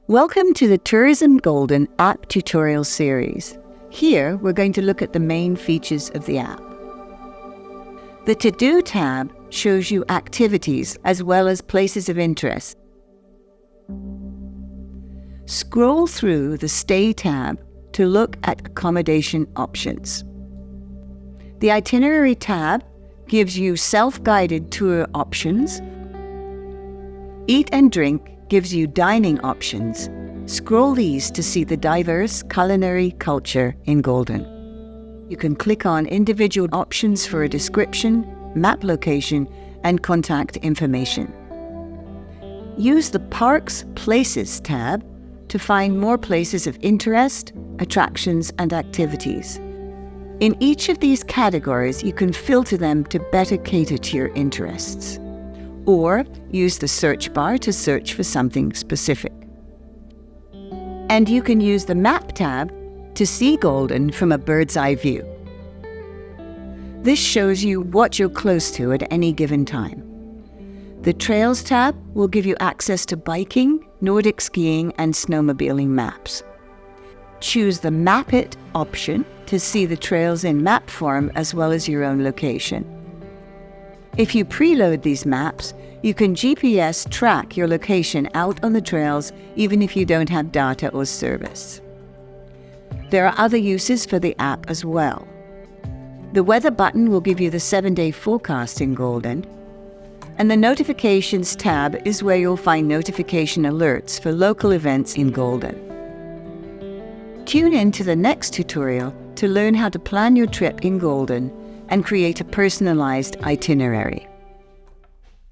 Welcome to the Tourism Golden app tutorial series. Here, we're going to look at the main features of the app. The To Do tab shows you activities as well as places of interest. Scroll through the Stay tab to look at accommodation options. The Itinerary tab gives you self-guided tour options. Eat and Drink gives you dining options. Scroll these to see the diverse culinary culture in Golden. You can click on individual options for a description, map location, and contact information. Use the Parks Places tab to find more places of interest, attractions, and activities. In each of these categories, you can filter them to better cater to your interests, or use the search bar to search for something specific. And you can use the Map tab to see Golden from a bird's eye view. This shows you what you're close to at any given time. The Trails tab will give you access to biking, Nordic skiing, and snowmobiling maps. Choose the Map It option to see the trails in map form as well as your own location. If you preload these maps, you can GPS track your location out on the trails even if you don't have data or service. There are other uses for the app as well. The Weather button will give you the 7-day forecast in Golden, and the Notifications tab is where you'll find notification alerts for local events in Golden. Tune in to the next tutorial to learn how to plan your trip in Golden and create a personalized itinerary.